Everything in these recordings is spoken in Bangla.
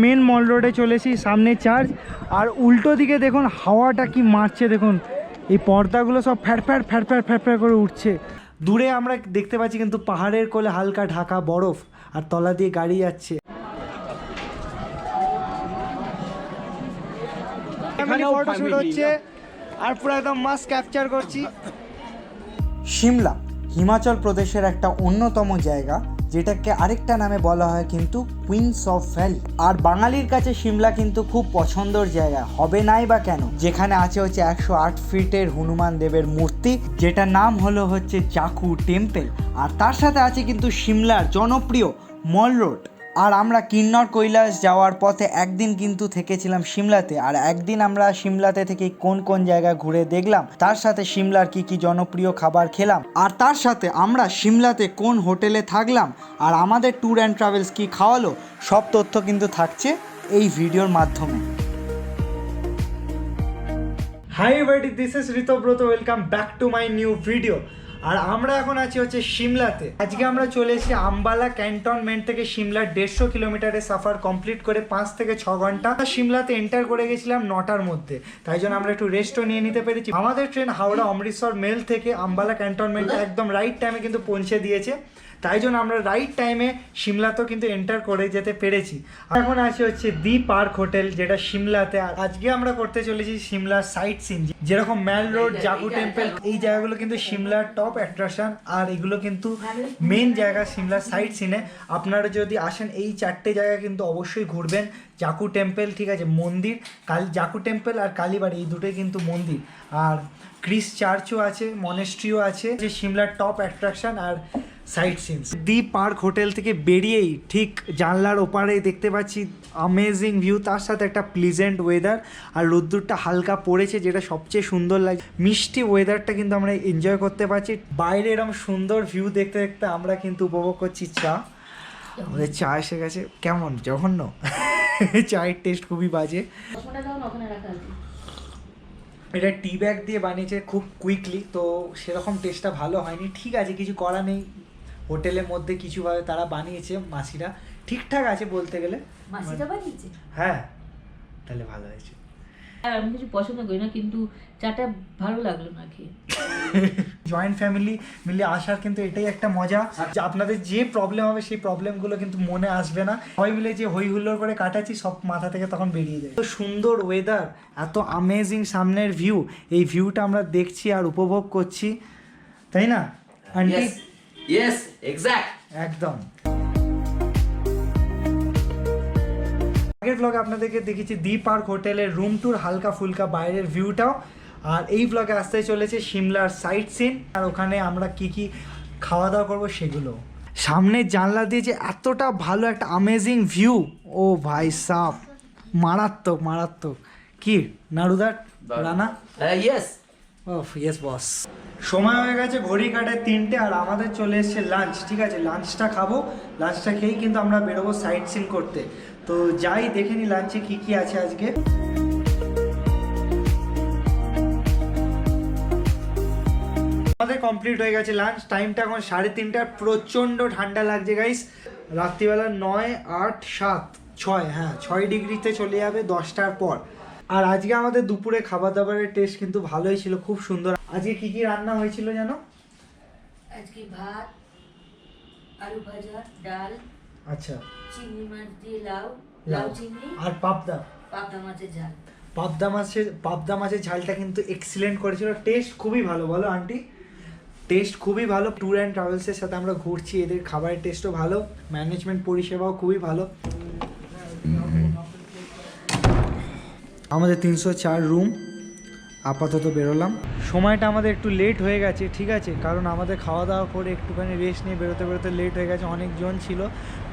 মেন মল রোডে চলেছি, সামনে চার্চ আর উল্টো দিকে দেখুন হাওয়াটা কি মারছে, দেখুন এই পর্দাগুলো সব fat fat fat fat fat fat করে উঠছে। দূরে আমরা দেখতে পাচ্ছি কিন্তু পাহাড়ের কোলে হালকা ঢাকা বরফ আর তলা দিয়ে গাড়ি যাচ্ছে। ফটোশুট হচ্ছে আর পুরো একদম মাস্ট ক্যাপচার করছি। সিমলা হিমাচল প্রদেশের একটা অন্যতম জায়গা, যেটাকে আরেকটা নামে বলা হয় কিন্তু কুইন্স অফ ভ্যালি। আর বাঙালির কাছে সিমলা কিন্তু খুব পছন্দের জায়গা, হবে নাই বা কেন, যেখানে আছে হচ্ছে 108 ফিটের হনুমান দেবের মূর্তি, যেটার নাম হচ্ছে জাকু টেম্পল। আর তার সাথে আছে কিন্তু সিমলার জনপ্রিয় মল রোড। আর আমরা কিন্নর কৈলাস যাওয়ার পথে একদিন কিন্তু থেকেছিলাম সিমলাতে, আর একদিন আমরা সিমলাতে থেকে কোন কোন জায়গা ঘুরে দেখলাম, তার সাথে সিমলার কি জনপ্রিয় খাবার খেলাম, আর তার সাথে আমরা সিমলাতে কোন হোটেলে থাকলাম, আর আমাদের ট্যুর অ্যান্ড ট্রাভেলস কি খাওয়ালো, সব তথ্য কিন্তু থাকছে এই ভিডিওর মাধ্যমে। Hi everybody, this is Ritabrata, welcome back to my new video. আর আমরা এখন আছি হচ্ছে সিমলাতে। আজকে আমরা চলে এসেছি আম্বালা ক্যান্টনমেন্ট থেকে সিমলার 150 কিলোমিটারের সাফার কমপ্লিট করে 5 থেকে 6 ঘন্টা সিমলাতে এন্টার করে গেছিলাম 9টার মধ্যে, তাই জন্য আমরা একটু রেস্টও নিয়ে নিতে পেরেছি। আমাদের ট্রেন হাওড়া অমৃতসর মেল থেকে আম্বালা ক্যান্টনমেন্টে একদম রাইট টাইমে কিন্তু পৌঁছে দিয়েছে, তাই জন্য আমরা রাইট টাইমে সিমলাতেও কিন্তু এন্টার করে যেতে পেরেছি। এখন আছে হচ্ছে দি পার্ক হোটেল, যেটা সিমলাতে। আর আজকে আমরা করতে চলেছি সিমলার সাইট সিন, যেরকম ম্যাল রোড, জাকু টেম্পল, এই জায়গাগুলো কিন্তু সিমলার টপ অ্যাট্রাকশন, আর এগুলো কিন্তু মেন জায়গা সিমলার সাইট সিনে। আপনারা যদি আসেন এই 4টে জায়গা কিন্তু অবশ্যই ঘুরবেন। জাকু টেম্পল, ঠিক আছে, মন্দির, জাকু টেম্পল আর কালীবাড়ি, এই দুটোই কিন্তু মন্দির। আর ক্রিস চার্চও আছে, মনেস্ট্রিও আছে, যে সিমলার টপ অ্যাট্রাকশন আর সাইট সিনস। দি পার্ক হোটেল থেকে বেরিয়েই ঠিক জানলার ওপারে দেখতে পাচ্ছি অ্যামেজিং ভিউ, তার সাথে একটা প্লিজেন্ট ওয়েদার, আর রোদ্দুরটা হালকা পড়েছে, যেটা সবচেয়ে সুন্দর লাগে। মিষ্টি ওয়েদারটা কিন্তু আমরা এনজয় করতে পারছি। বাইরে এরকম সুন্দর ভিউ দেখতে দেখতে আমরা কিন্তু উপভোগ করছি চা। আমাদের চা এসে গেছে, কেমন জঘন্য, চায়ের টেস্ট খুবই বাজে। এটা টি ব্যাগ দিয়ে বানিয়েছে খুব কুইকলি, তো সেরকম টেস্টটা ভালো হয়নি। ঠিক আছে, কিছু করা নেই, হোটেলের মধ্যে কিছুভাবে তারা বানিয়েছে মাসিরা, ঠিকঠাক আছে বলতে গেলে। মাসিরা বানিয়েছে? হ্যাঁ, তাহলে ভালো হয়েছে। আমি কিছু পছন্দ করি না, কিন্তু চাটা ভালো লাগলো না খেয়ে। জয়েন্ট ফ্যামিলি মিলে আসার কিন্তু এটাই একটা মজা, যে আপনাদের যে প্রবলেম হবে সেই প্রবলেমগুলো কিন্তু মনে আসবে না। সবাই মিলে যে হই হুল্লোড় করে কাটাচ্ছি, সব মাথা থেকে তখন বেরিয়ে যায়। এত সুন্দর ওয়েদার, এত অ্যামেজিং সামনের ভিউ, এই ভিউটা আমরা দেখছি আর উপভোগ করছি, তাই না আন্টি? ইয়েস, এক্স্যাক্ট, একদম। আগের ব্লগে আপনাদেরকে দেখেছি দি পার্ক হোটেলের রুম ট্যুর, হালকা ফুলকা বাইরের ভিউটাও, আর এই ব্লগে আসতে চলেছে সিমলার সাইট সিন, আর ওখানে আমরা কি খাওয়া দাওয়া করবো সেগুলো। সামনের জানলা দিয়ে যে এতটা ভালো একটা অ্যামেজিং ভিউ, ও ভাই সাব, মারাত্মক মারাত্মক। কি নারুদার রানা? Yes, yes boss. সময় হয়ে গেছে ঘড়ি কাটে 3টে, আর আমাদের চলে এসছে লাঞ্চ। ঠিক আছে, লাঞ্চটা খাবো, লাঞ্চটা খেয়েই কিন্তু আমরা বেরোবো সাইট সিন করতে। তো যাই দেখে নি লাঞ্চে কি আছে আজকে। আমাদের কমপ্লিট হয়ে গেছে লাঞ্চ, টাইমটা এখন 3:30। প্রচণ্ড ঠান্ডা লাগছে গাইস, রাত্রিবেলা 9, 8, 7, 6, হ্যাঁ 6 ডিগ্রিতে চলে যাবে 10টার পর। আর আজকে আমাদের দুপুরে খাবার দাবারের টেস্ট কিন্তু ভালোই ছিল, খুব সুন্দর। আজকে কি রান্না হয়েছিল জানো? আজকে ভাত, আলু ভাজা, ডাল, আচ্ছা, চিংড়ি মাছ দিয়ে লাউ চিংড়ি, আর পাবদা মাছের ঝাল। পাবদা মাছের ঝালটা কিন্তু এক্সিলেন্ট করেছিল, টেস্ট খুবই ভালো। বলো আন্টি, টেস্ট খুবই ভালো। ট্যুর অ্যান্ড ট্রাভেলসের সাথে আমরা ঘুরছি, এদের খাবারের টেস্টও ভালো, ম্যানেজমেন্ট পরিষেবাও খুবই ভালো। আমাদের 304 রুম, আপাতত বেরোলাম। সময়টা আমাদের একটু লেট হয়ে গেছে, ঠিক আছে, কারণ আমাদের খাওয়া দাওয়া করে একটুখানি রেস্ট নিয়ে বেরোতে লেট হয়ে গেছে। অনেকজন ছিল,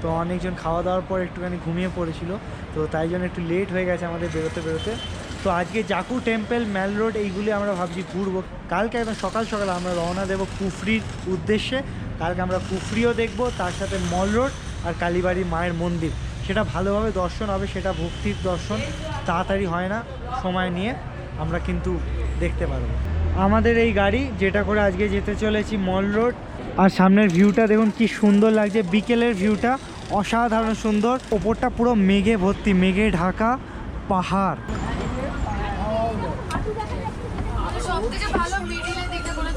তো অনেকজন খাওয়া দাওয়ার পর একটুখানি ঘুমিয়ে পড়েছিল, তো তাই জন্য একটু লেট হয়ে গেছে আমাদের বেরোতে। তো আজকে জাকু টেম্পল, ম্যাল রোড, এইগুলি আমরা ভাবছি ঘুরবো। কালকে একদম সকাল সকাল আমরা রওনা দেবো কুফরির উদ্দেশ্যে। কালকে আমরা কুফরিও দেখবো, তার সাথে মল রোড আর কালীবাড়ি মায়ের মন্দির, সেটা ভালোভাবে দর্শন হবে। সেটা ভক্তির দর্শন, তাড়াতাড়ি হয় না, সময় নিয়ে আমরা কিন্তু দেখতে পারবো। আমাদের এই গাড়ি, যেটা করে আজকে যেতে চলেছি মল রোড, আর সামনের ভিউটা দেখুন কি সুন্দর লাগছে, বিকেলের ভিউটা অসাধারণ সুন্দর, ওপরটা পুরো মেঘে ভর্তি, মেঘে ঢাকা পাহাড়। সবথেকে ভালো মিডিলে দেখতে কোনো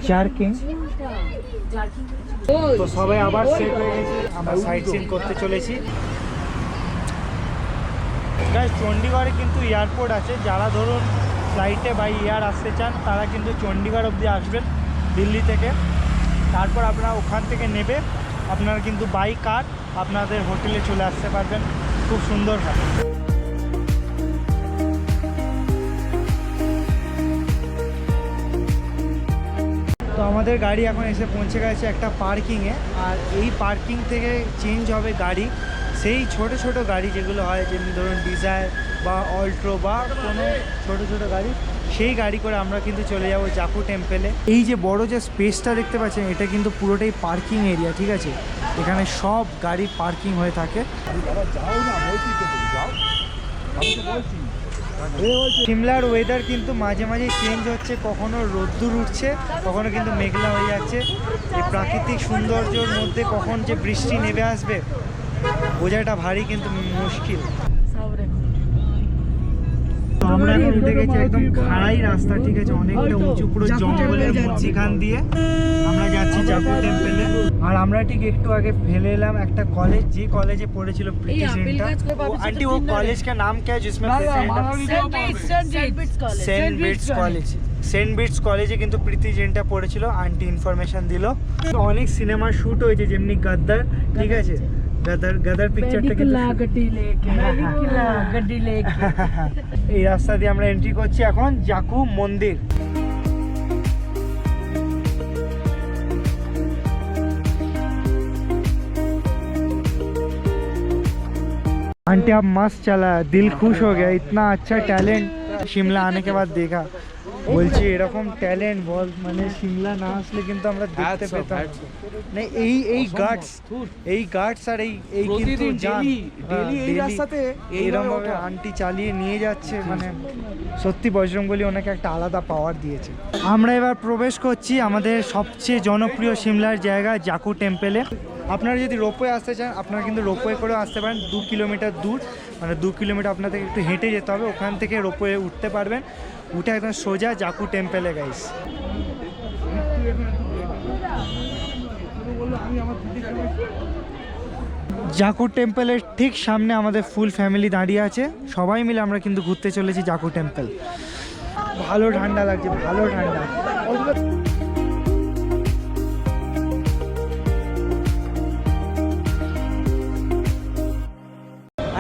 জার্কিং। তো সবাই আবার সেট হয়ে গেছে, আমরা সাইট সিন করতে চলেছি। গাইস, চণ্ডীগড়ে কিন্তু এয়ারপোর্ট আছে, যারা ধরুন ফ্লাইটে বাই এয়ার আসতে চান তারা কিন্তু চণ্ডীগড় অবধি আসবেন দিল্লি থেকে। তারপর আপনারা ওখান থেকে নেবে আপনারা কিন্তু বাই কার আপনাদের হোটেলে চলে আসতে পারবেন, খুব সুন্দর হয়। তো আমাদের গাড়ি এখন এসে পৌঁছে গেছে একটা পার্কিংয়ে, আর এই পার্কিং থেকে চেঞ্জ হবে গাড়ি, সেই ছোট ছোট গাড়ি যেগুলো হয়, যেমনি ধরুন ডিজায়ার বা অল্ট্রো বা কোনো ছোট ছোট গাড়ি, সেই গাড়ি করে আমরা কিন্তু চলে যাব জাকু টেম্পেলে। এই যে বড় যে স্পেসটা দেখতে পাচ্ছেন, এটা কিন্তু পুরোটাই পার্কিং এরিয়া, ঠিক আছে? এখানে সব গাড়ি পার্কিং হয়ে থাকে। সিমলার ওয়েদার কিন্তু মাঝে মাঝে চেঞ্জ হচ্ছে, কখনো রোদ্দুর উঠছে, কখনো কিন্তু মেঘলা হয়ে যাচ্ছে। এই প্রাকৃতিক সৌন্দর্যের মধ্যে কখন যে বৃষ্টি নেমে আসবে বোঝাটা ভারী কিন্তু মুশকিল। তো আমরা এখন উঠে গেছি একদম খাড়াই রাস্তা, ঠিক আছে? অনেকটা উঁচু, পুরো জঙ্গলের মধ্যিখান দিয়ে আমরা যাচ্ছি জাকু টেম্পেলে। আর আমরা ঠিক একটু আগে ফেলে এলাম একটা কলেজ, যে কলেজে পড়েছিল প্রীতি জিন্টা। आंटी वो कॉलेज का नाम क्या है जिसमें Saint Bede's College, Saint Bede's কলেজে কিন্তু প্রীতি জিন্টা পড়েছিল, আন্টি ইনফরমেশন দিল। অনেক সিনেমা শুট হয়েছে, যেমনি গদ্দার, ঠিক আছে? গদার পিকচারটা কিন্তু এই রাস্তা দিয়ে আমরা এন্ট্রি করছি এখন জাকু মন্দির। आंटी आप मस्त चला, दिल खुश हो गया, इतना अच्छा टैलेंट शिमला आने के बाद देखा। বলছি এরকম ট্যালেন্ট বল, মানে সিমলা না আসলে কিন্তু আমরা দেখতে পেতাম না। এই গার্ডস আর এই কিন্তু ডেইলি এই রাস্তাতে এরকম ভাবে আন্টি চালিয়ে নিয়ে যাচ্ছে, মানে সত্যি বজরংবলী ওনাকে একটা আলাদা পাওয়ার দিয়েছে। আমরা এবার প্রবেশ করছি আমাদের সবচেয়ে জনপ্রিয় সিমলার জায়গা জাকু টেম্পেলে। আপনারা যদি রোপওয়ে আসতে চান আপনারা কিন্তু রোপওয়ে করেও আসতে পারেন, 2 কিলোমিটার দূর, মানে 2 কিলোমিটার আপনাদের একটু হেঁটে যেতে হবে, ওখান থেকে রোপওয়ে উঠতে পারবেন, উঠে একদম সোজা জাকু টেম্পেলে গাইস। জাকু টেম্পেলের ঠিক সামনে আমাদের ফুল ফ্যামিলি দাঁড়িয়ে আছে, সবাই মিলে আমরা কিন্তু ঘুরতে চলেছি জাকু টেম্পেল। ভালো ঠান্ডা লাগছে, ভালো ঠান্ডা।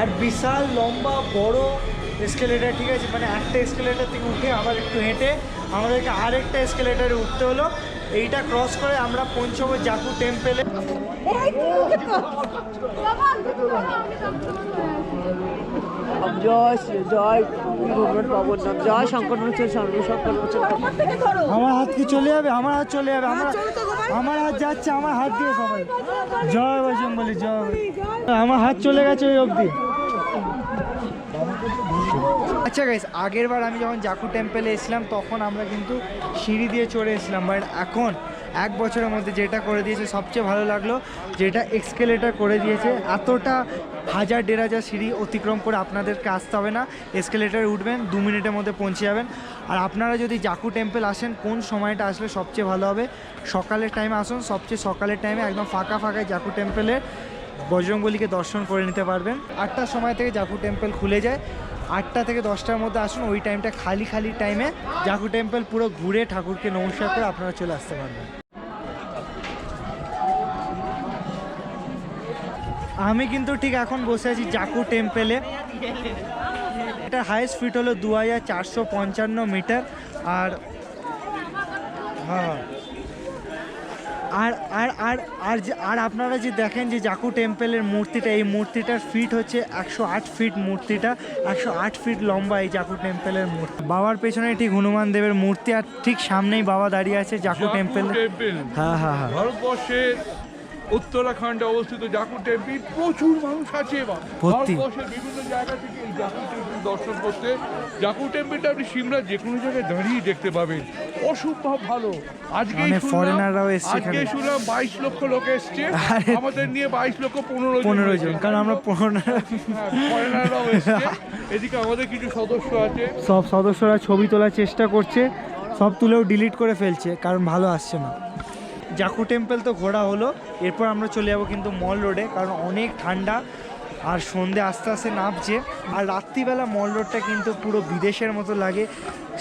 আর বিশাল লম্বা বড় এসকেলেটার, ঠিক আছে? মানে একটা এসকেলেটার থেকে উঠে আবার একটু হেঁটে আমাদেরকে আরেকটা এসকেলেটারে উঠতে হলো। এইটা ক্রস করে আমরা পৌঁছবো জাকু টেম্পেলে। আমার হাত কি চলে যাবে? আমার হাত চলে যাবে, আমার হাত যাচ্ছে, আমার হাত দিয়ে সবাই জয় বজরংবলী, জয়। আমার হাত চলে গেছে ওই অবধি। আচ্ছা গাইস, আগের বার আমি যখন জাকু টেম্পেলে এসেছিলাম তখন আমরা কিন্তু সিঁড়ি দিয়ে চড়ে এসেছিলাম, বাট এখন 1 বছরের মধ্যে যেটা করে দিয়েছে সবচেয়ে ভালো লাগলো, যেটা এক্সকেলেটার করে দিয়েছে। এতটা 1000-1500 সিঁড়ি অতিক্রম করে আপনাদেরকে আসতে হবে না, এক্সকেলেটারে উঠবেন 2 মিনিটের মধ্যে পৌঁছে যাবেন। আর আপনারা যদি জাকু টেম্পেল আসেন, কোন সময়টা আসলে সবচেয়ে ভালো হবে? সকালের টাইমে আসুন, সবচেয়ে সকালের টাইমে একদম ফাঁকা ফাঁকায় জাকু টেম্পেলের বজরংবলীকে দর্শন করে নিতে পারবেন। 8টার সময় থেকে জাকু টেম্পেল খুলে যায়, 8টা থেকে 10টার মধ্যে আসুন, ওই টাইমটা খালি টাইমে জাকু টেম্পল পুরো ঘুরে ঠাকুরকে নমস্কার করে আপনারা চলে আসতে পারবেন। আমি কিন্তু ঠিক এখন বসে আছি জাকু টেম্পেলে। এটা হাইয়েস্ট ফিট হলো 2455 মিটার। আর হ্যাঁ, আর আপনারা যে দেখেন যে জাকু টেম্পেলের মূর্তিটা, এই মূর্তিটার ফিট হচ্ছে 108 ফিট। মূর্তিটা 108 ফিট লম্বা এই জাকু টেম্পেলের মূর্তি। বাবার পেছনে ঠিক হনুমান দেবের মূর্তি, আর ঠিক সামনেই বাবা দাঁড়িয়ে আছে জাকু টেম্পেল। হ্যাঁ হ্যাঁ হ্যাঁ, ভারতবর্ষের উত্তরাখণ্ডে অবস্থিত জাকুর টেম্পল প্রচুর মানুষ আছে এবার ভর্তি। ভারতবর্ষের বিভিন্ন জায়গা থেকে এই জাকুর টেম্পল দর্শন করতে। জাকুর টেম্পলটা আপনি সিমলা যে কোনো জায়গায় দাঁড়িয়ে দেখতে পাবেন, অসম্ভব ভালো। আজকেই মানে শুনলাম foreigner-রাও এসছে আজকে এখানে। শুনলাম 22 লক্ষ লোক এসছে, আরে- আমাদের নিয়ে 22 লক্ষ 15 জন, কারণ আমরা 15 ফরেনাররাও এসছে। এদিকে আমাদের কিছু সদস্য আছে, সব সদস্যরা ছবি তোলার চেষ্টা করছে, সব তুলেও ডিলিট করে ফেলছে কারণ ভালো আসছে না। জাকু টেম্পল তো ঘোরা হলো, এরপর আমরা চলে যাবো কিন্তু মল রোডে, কারণ অনেক ঠান্ডা আর সন্ধে আস্তে আস্তে নামছে। আর রাত্রিবেলা মল রোডটা কিন্তু পুরো বিদেশের মতো লাগে,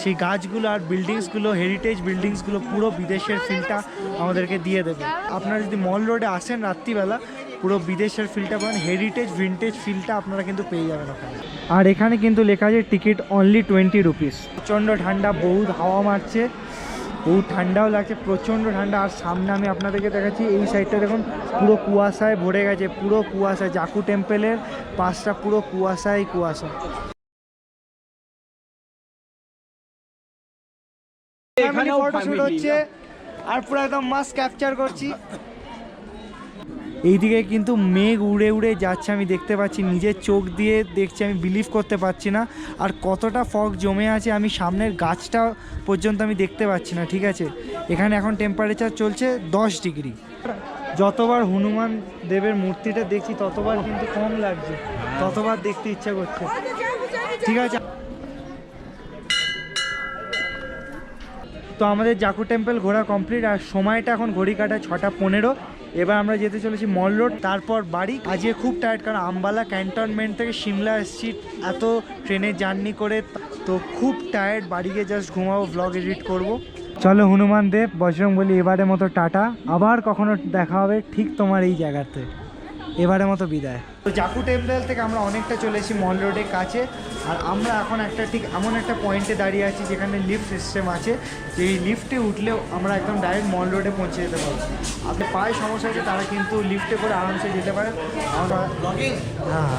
সেই গাছগুলো আর বিল্ডিংসগুলো, হেরিটেজ বিল্ডিংসগুলো পুরো বিদেশের ফিলটা আমাদেরকে দিয়ে দেবে। আপনারা যদি মল রোডে আসেন রাত্রিবেলা, পুরো বিদেশের ফিলটা পাবেন, হেরিটেজ ভিনটেজ ফিলটা আপনারা কিন্তু পেয়ে যাবেন ওখানে। আর এখানে কিন্তু লেখা আছে টিকিট অনলি 20 রুপিস। প্রচণ্ড ঠান্ডা, বহুত হাওয়া মারছে, বহুত ঠান্ডাও লাগছে, প্রচণ্ড ঠান্ডা। আর সামনে আমি আপনাদেরকে দেখাচ্ছি, এই সাইডটা দেখুন পুরো কুয়াশায় ভরে গেছে, পুরো কুয়াশা। জাকু টেম্পলের পাশটা পুরো কুয়াশায় কুয়াশা। এখানে ফটোশুট হচ্ছে আর পুরো একদম মাস্ট ক্যাপচার করছি। এইদিকে কিন্তু মেঘ উড়ে উড়ে যাচ্ছে, আমি দেখতে পাচ্ছি, নিজের চোখ দিয়ে দেখছি, আমি বিলিভ করতে পারছি না। আর কতটা ফগ জমে আছে আমি সামনের গাছটা পর্যন্ত আমি দেখতে পাচ্ছি না, ঠিক আছে। এখানে এখন টেম্পারেচার চলছে 10 ডিগ্রি। যতবার হনুমান দেবের মূর্তিটা দেখছি ততবার কিন্তু কম লাগছে, ততবার দেখতে ইচ্ছা করছে, ঠিক আছে। তো আমাদের জাকু টেম্পল ঘোরা কমপ্লিট, আর সময়টা এখন ঘড়ি কাটা 6:15। এবার আমরা যেতে চলেছি মল রোড, তারপর বাড়ি। আজকে খুব টায়ার্ড, কারণ আম্বালা ক্যান্টনমেন্ট থেকে সিমলা এসেছি এত ট্রেনের জার্নি করে, তো খুব টায়ার্ড। বাড়ি গিয়ে জাস্ট ঘুমাবো, ব্লগ এডিট করব। চলো হনুমান দেব, বজরং বলি, এবারের মতো টাটা, আবার কখনো দেখা হবে ঠিক তোমার এই জায়গাতে, এবারের মতো বিদায়। তো জাকু টেম্পল থেকে আমরা অনেকটা চলে এসেছি মল রোডের কাছে, আর আমরা এখন একটা ঠিক এমন একটা পয়েন্টে দাঁড়িয়ে আছি যেখানে লিফট সিস্টেম আছে, যে এই লিফটে উঠলেও আমরা একদম ডাইরেক্ট মল রোডে পৌঁছে যেতে পারবো। আপনি পায়ে সমস্যা আছে তারা কিন্তু লিফটে করে আরামসে যেতে পারেন। হ্যাঁ,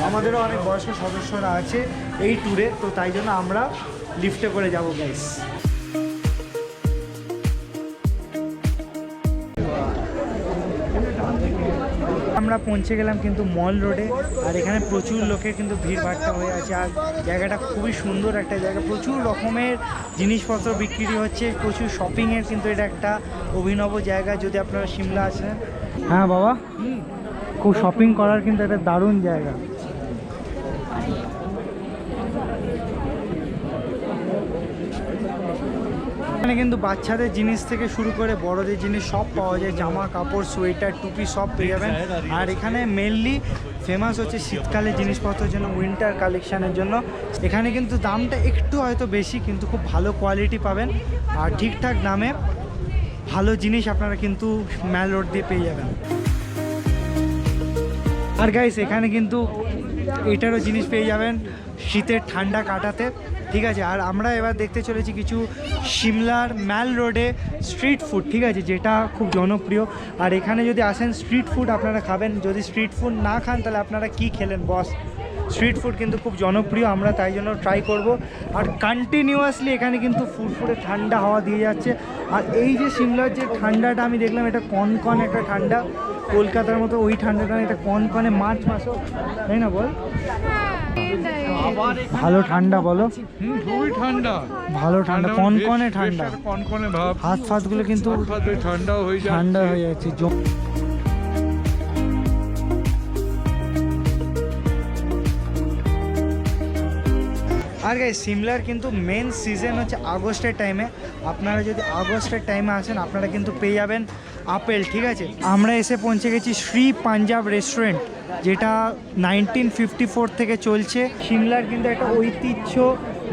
আমাদেরও অনেক বয়স্ক সদস্যরা আছে এই ট্যুরে, তো তাই জন্য আমরা লিফটে করে যাবো গাইস। আমরা পৌঁছে গেলাম কিন্তু মল রোডে, আর এখানে প্রচুর লোকের কিন্তু ভিড়ভাড়টা হয়ে আছে। আর জায়গাটা খুবই সুন্দর একটা জায়গা, প্রচুর রকমের জিনিসপত্র বিক্রি হচ্ছে, প্রচুর শপিংয়ের কিন্তু এটা একটা অভিনব জায়গা যদি আপনারা সিমলা আসেন। হ্যাঁ বাবা, খুব শপিং করার কিন্তু একটা দারুণ জায়গা। এখানে কিন্তু বাচ্চাদের জিনিস থেকে শুরু করে বড়দের জিনিস সব পাওয়া যায়, জামা কাপড়, সোয়েটার, টুপি সব পেয়ে যাবেন। আর এখানে মেনলি ফেমাস হচ্ছে শীতকালের জিনিসপত্রের জন্য, উইন্টার কালেকশানের জন্য। এখানে কিন্তু দামটা একটু হয়তো বেশি, কিন্তু খুব ভালো কোয়ালিটি পাবেন, আর ঠিকঠাক দামে ভালো জিনিস আপনারা কিন্তু ম্যাল রোড দিয়ে পেয়ে যাবেন। আর গাইস এখানে কিন্তু এটারও জিনিস পেয়ে যাবেন শীতের ঠান্ডা কাটাতে, ঠিক আছে। আর আমরা এবার দেখতে চলেছি কিছু সিমলার ম্যাল রোডে স্ট্রিট ফুড, ঠিক আছে, যেটা খুব জনপ্রিয়। আর এখানে যদি আসেন স্ট্রিট ফুড আপনারা খাবেন, যদি স্ট্রিট ফুড না খান তাহলে আপনারা কি খেলেন বস। স্ট্রিট ফুড কিন্তু খুব জনপ্রিয়, আমরা তাই জন্য ট্রাই করব। আর কন্টিনিউয়াসলি এখানে কিন্তু ফুরফুরে ঠান্ডা হাওয়া দিয়ে যাচ্ছে। আর এই যে সিমলার যে ঠান্ডাটা আমি দেখলাম, এটা কনকন একটা ঠান্ডা, কলকাতার মতো ওই ঠান্ডাটা, এটা কনকনে মার্চ মাসও, তাই না বল? ভালো ঠান্ডা বলো, খুবই ঠান্ডা, ভালো ঠান্ডা, কনকনে ঠান্ডা, কনকনে ভাব, হাত ফাতগুলো কিন্তু ঠান্ডাও হয়ে যায়, ঠান্ডা হয়ে যাচ্ছে। আর গাইস সিমলার কিন্তু মেন সিজন হচ্ছে আগস্টের টাইমে। আপনারা যদি আগস্টের টাইমে আসেন আপনারা কিন্তু পেয়ে যাবেন আপেল, ঠিক আছে। আমরা এসে পৌঁছে গেছি শ্রী পাঞ্জাব রেস্টুরেন্ট, যেটা 1954 থেকে চলছে। সিমলার কিন্তু একটা ঐতিহ্য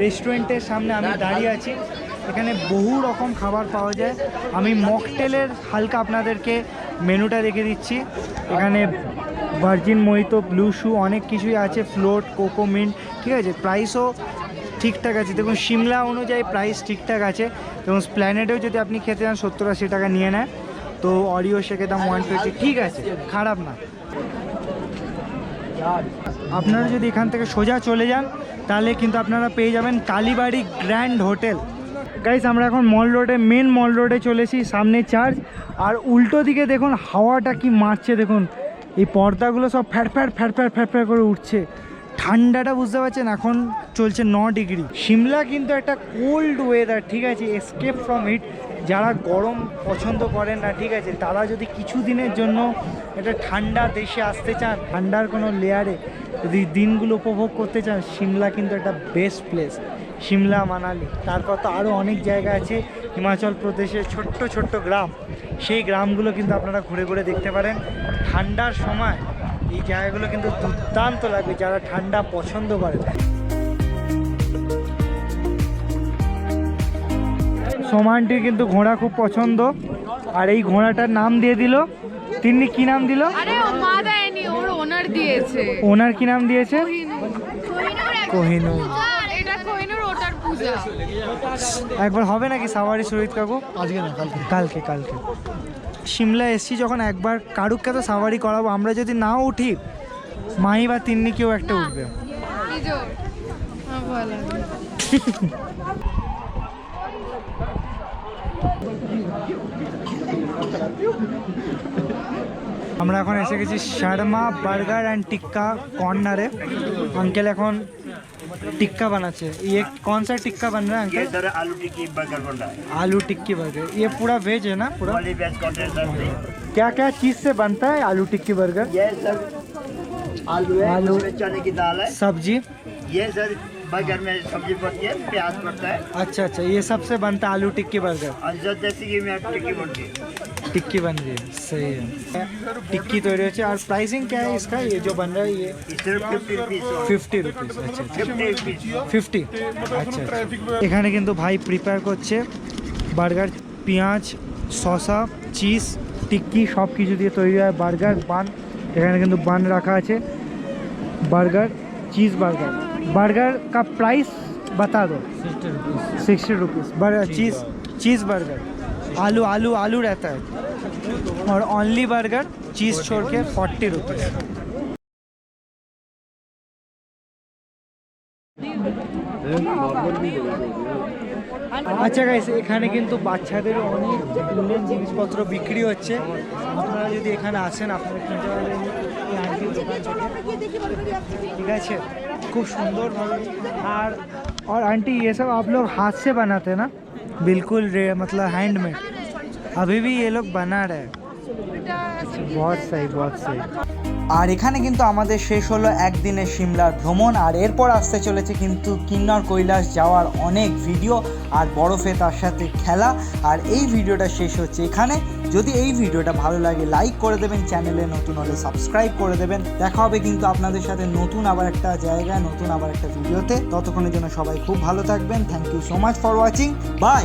রেস্টুরেন্টের সামনে আমি দাঁড়িয়ে আছি। এখানে বহু রকম খাবার পাওয়া যায়। আমি মকটেলের হালকা আপনাদেরকে মেনুটা দেখে দিচ্ছি। এখানে ভার্জিন মোহিতো, ব্লু শু, অনেক কিছুই আছে, ফ্লোট, কোকোমিন্ট, ঠিক আছে। প্রাইসও ঠিকঠাক আছে, দেখুন সিমলা অনুযায়ী প্রাইস ঠিকঠাক আছে। এবং স্প্ল্যানেডেও যদি আপনি খেতে চান 70-80 টাকা নিয়ে নেয়। তো অরিও শেকের দাম 120, ঠিক আছে, খারাপ না। আপনারা যদি এখান থেকে সোজা চলে যান তাহলে কিন্তু আপনারা পেয়ে যাবেন কালীবাড়ি গ্র্যান্ড হোটেল। গাইস আমরা এখন মল রোডে মেন মল রোডে চলেছি, সামনে চার্চ আর উল্টো দিকে দেখুন হাওয়াটা কি মারছে, দেখুন এই পর্দাগুলো সব fat fat fat fat fat fat করে উঠছে। ঠান্ডাটা বুঝতে পারছেন, এখন চলছে 9 ডিগ্রি। সিমলা কিন্তু একটা কোল্ড ওয়েদার, ঠিক আছে, এসকেপ ফ্রম হিট। যারা গরম পছন্দ করেন না, ঠিক আছে, তারা যদি কিছু দিনের জন্য একটা ঠান্ডা দেশে আসতে চান, ঠান্ডার কোনো লেয়ারে যদি দিনগুলো উপভোগ করতে চান, সিমলা কিন্তু একটা বেস্ট প্লেস। সিমলা, মানালি, তারপর তো আরও অনেক জায়গা আছে হিমাচল প্রদেশের ছোট্ট ছোট্ট গ্রাম, সেই গ্রামগুলো কিন্তু আপনারা ঘুরে ঘুরে দেখতে পারেন। ঠান্ডার সময় এই জায়গাগুলো কিন্তু দুর্দান্ত লাগবে যারা ঠান্ডা পছন্দ করে। সোমানটির কিন্তু ঘোড়া খুব পছন্দ, আর এই ঘোড়াটার নাম দিয়ে দিল, তিনি কি নাম দিল? আরে ও মা দেয়নি, ওর ওনার দিয়েছে। ওনার কি নাম দিয়েছে? কোহিনূর। এটা কোহিনূর, ওটার পূজা। একবার হবে নাকি সাওয়ারি সুরিত কাকু? আজকে না, কালকে কালকে। সিমলা এসছি যখন একবার কারুককে তো সাওয়ারি করাবো, আমরা যদি নাও উঠি মাহি বা তিন্নি কেউ একটা উঠবে। ভালো। আমরা এখন এসে গেছি শর্মা বার্গার অ্যান্ড टिक्का কর্নারে। अंकल এখন टिक्का बनाते हैं। ये कौन सा टिक्का बन रहा है अंकल? ये सर आलू टिक्की बर्गर बन रहा है। आलू टिक्की बर्गर, ये पूरा वेज है ना? पूरा फुली वेज कॉन्टेंट सर। क्या क्या चीज़ से बनता है आलू टिक्की बर्गर? ये सर आलू है, आलू। उसमें चने की दाल है। सब्जी? ये सर बर्गर में सब्जी पड़ती है, प्याज पड़ता है अच्छा अच्छा, ये सबसे बनता है आलू टिक्की बर्गर। और जो जैसे कि मैं टिक्की बनती है। टिक्की बन रही है, सही है। टिक्की तो रही है। और प्राइसिंग क्या है इसका, ये जो बन रहा है ये? ये सिर्फ 50 रुपीज़। 50 रुपीज़। अच्छा 50 रुपीज़। 50। আচ্ছা এখানে কিন্তু ভাই প্রিপেয়ার করছে বার্গার, পেঁয়াজ, শসা, চিজ, টিক্কি সব কিছু দিয়ে তৈরি হয় বার্গার। বান এখানে কিন্তু বান রাখা আছে। Burger, cheese burger. बर्गर का प्राइस बता दो। 60 रुपीज़। बर्गर चीज़ बर्गर, आलू आलू आलू रहता है, और ओनली बर्गर चीज़ छोड़ के 40 रुपीज़। আচ্ছা গাইস, এখানে কিন্তু বাচ্চাদের অনেক উলেন জিনিসপত্র বিক্রি হচ্ছে। আপনারা যদি এখানে আসেন আপনারা কিনতে পারবেন এই আন্টির দোকান থেকে, ঠিক আছে, খুব সুন্দরভাবে। और आंटी ये सब आप लोग हाथ से बनाते हैं ना? बिल्कुल मतलब हैंडमेड, अभी भी ये लोग बना रहे हैं। बहुत सही बहुत सही। আর এখানে কিন্তু আমাদের শেষ হলো একদিনের সিমলার ভ্রমণ, আর এরপর আসতে চলেছে কিন্তু কিন্নর কৈলাস যাওয়ার অনেক ভিডিও আর বরফে তার সাথে খেলা। আর এই ভিডিওটা শেষ হচ্ছে এখানে। যদি এই ভিডিওটা ভালো লাগে লাইক করে দেবেন, চ্যানেলে নতুন হলে সাবস্ক্রাইব করে দেবেন। দেখা হবে কিন্তু আপনাদের সাথে নতুন আবার একটা জায়গায়, নতুন আবার একটা ভিডিওতে। ততক্ষণের জন্য সবাই খুব ভালো থাকবেন। Thank you so much for watching, by.